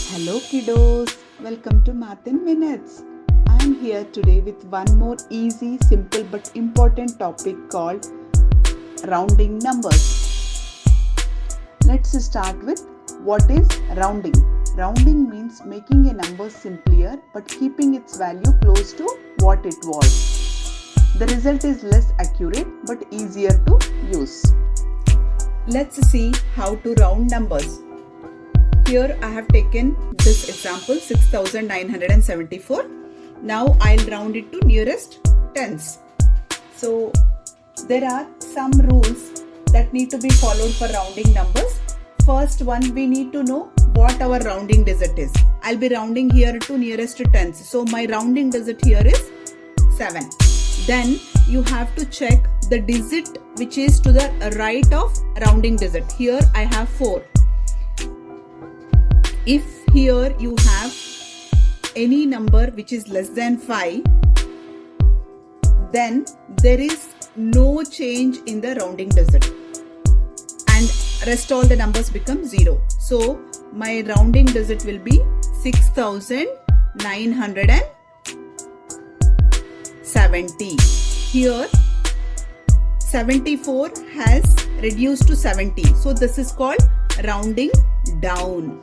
Hello kiddos, welcome to Math in Minutes. I am here today with one more easy, simple but important topic called rounding numbers. Let's start with what is rounding. Rounding means making a number simpler but keeping its value close to what it was. The result is less accurate but easier to use. Let's see how to round numbers. Here I have taken this example 6974. Now I'll round it to nearest tens. So there are some rules that need to be followed for rounding numbers. First one, we need to know what our rounding digit is. I'll be rounding here to nearest tens. So my rounding digit here is 7. Then you have to check the digit which is to the right of rounding digit. Here I have 4. If here you have any number which is less than 5, then there is no change in the rounding digit and rest all the numbers become 0. So my rounding digit will be 6970. Here 74 has reduced to 70. So this is called rounding down.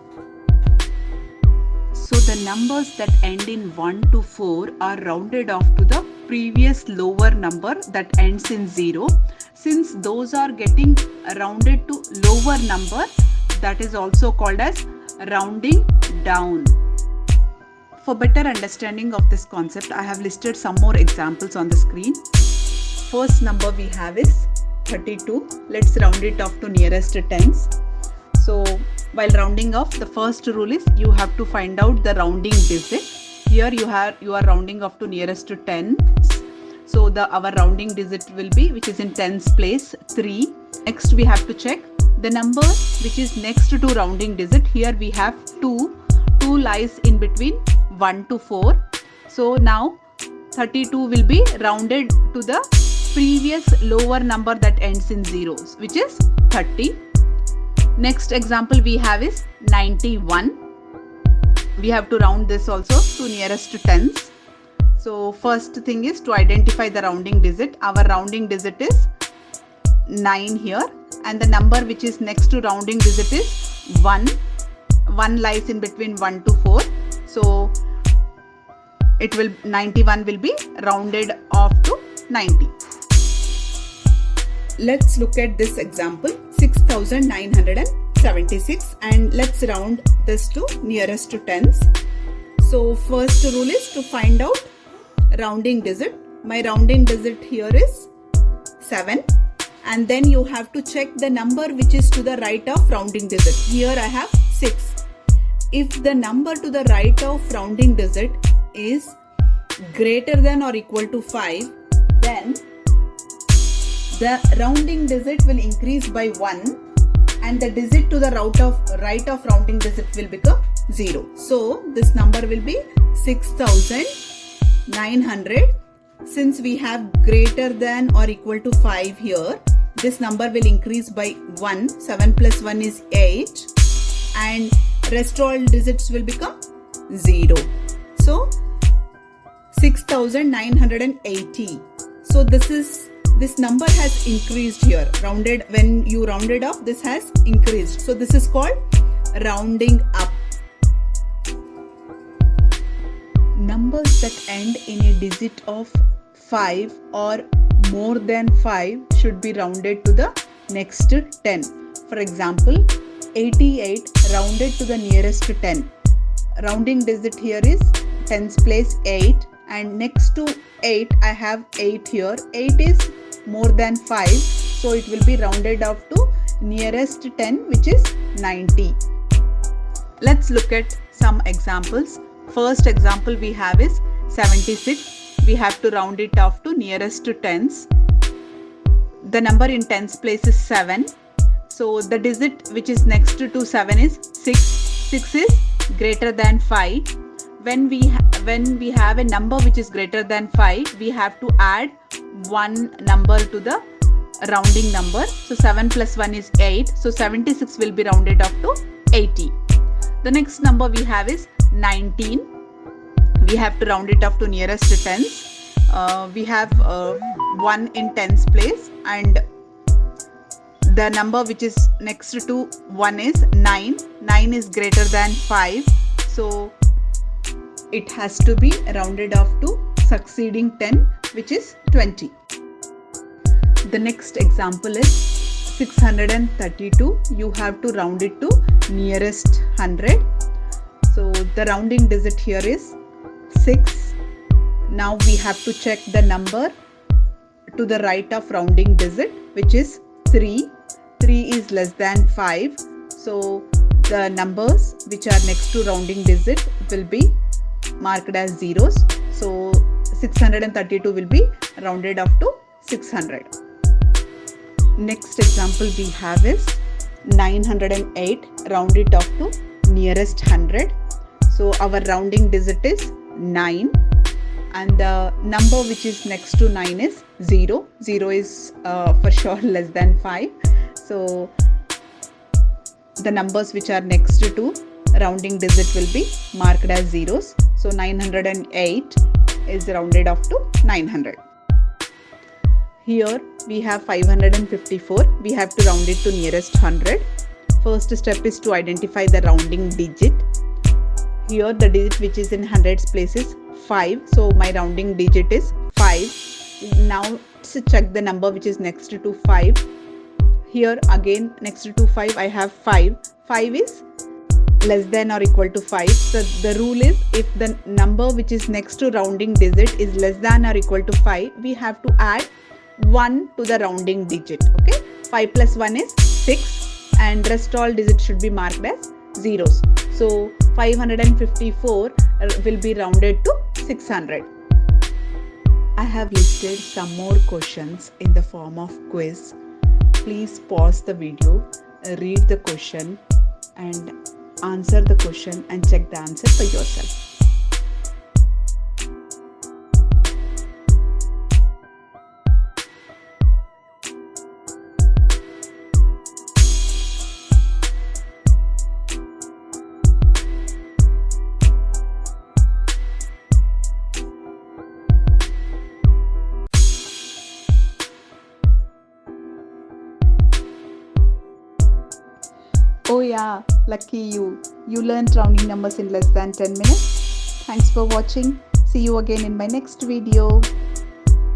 So the numbers that end in 1 to 4 are rounded off to the previous lower number that ends in 0. Since those are getting rounded to lower number, that is also called as rounding down. For better understanding of this concept, I have listed some more examples on the screen. First number we have is 32. Let's round it off to nearest tens. So while rounding off, the first rule is you have to find out the rounding digit. Here you are rounding off to nearest to tens. So our rounding digit will be, which is in tens place, 3. Next we have to check the number which is next to rounding digit. Here we have 2. 2 lies in between 1 to 4. So now 32 will be rounded to the previous lower number that ends in zeros, which is 30. Next example we have is 91. We have to round this also to nearest to tens. So first thing is to identify the rounding digit. Our rounding digit is 9 here and the number which is next to rounding digit is 1. 1 lies in between 1 to 4. So 91 will be rounded off to 90. Let's look at this example 6976 and let's round this to nearest to tens. So first rule is to find out rounding digit. My rounding digit here is 7 and then you have to check the number which is to the right of rounding digit. Here I have 6. If the number to the right of rounding digit is greater than or equal to 5, then the rounding digit will increase by 1 and the digit to the right of rounding digit will become 0. So this number will be 6900. Since we have greater than or equal to 5 here, this number will increase by 1. 7 plus 1 is 8 and rest all digits will become 0. So 6980. So this number has increased here. Rounded, when you rounded off, this has increased. So this is called rounding up. Numbers that end in a digit of 5 or more than 5 should be rounded to the next 10. For example, 88 rounded to the nearest 10. Rounding digit here is tens place 8 and next to 8 I have 8 here. 8 is more than 5, so it will be rounded off to nearest 10, which is 90. Let's look at some examples. First example we have is 76. We have to round it off to nearest to tens. The number in tens place is 7. So the digit which is next to 7 is 6. 6 is greater than 5. When we have a number which is greater than 5, we have to add one number to the rounding number. So 7 plus 1 is 8. So 76 will be rounded up to 80. The next number we have is 19. We have to round it off to nearest tens. We have 1 in tens place, and the number which is next to 1 is 9. 9 is greater than 5, so it has to be rounded off to succeeding 10, which is 20. The next example is 632. You have to round it to nearest 100. So the rounding digit here is 6. Now we have to check the number to the right of rounding digit, which is 3. 3 is less than 5. So the numbers which are next to rounding digit will be marked as zeros. So 632 will be rounded off to 600. Next example we have is 908. Round it off to nearest 100. So our rounding digit is 9, and the number which is next to 9 is 0. 0 is for sure less than 5. So the numbers which are next to rounding digit will be marked as zeros. So 908 is rounded off to 900. Here we have 554. We have to round it to nearest 100. First step is to identify the rounding digit. Here the digit which is in hundreds place is 5. So my rounding digit is 5. Now let's check the number which is next to 5. Here again next to 5 I have 5. 5 is less than or equal to 5. So the rule is, if the number which is next to rounding digit is less than or equal to 5, we have to add 1 to the rounding digit. Okay, 5 plus 1 is 6, and rest all digits should be marked as zeros. So 554 will be rounded to 600. I have listed some more questions in the form of quiz. Please pause the video, read the question and answer the question and check the answer for yourself. Oh yeah, lucky you. You learned rounding numbers in less than 10 minutes. Thanks for watching. See you again in my next video.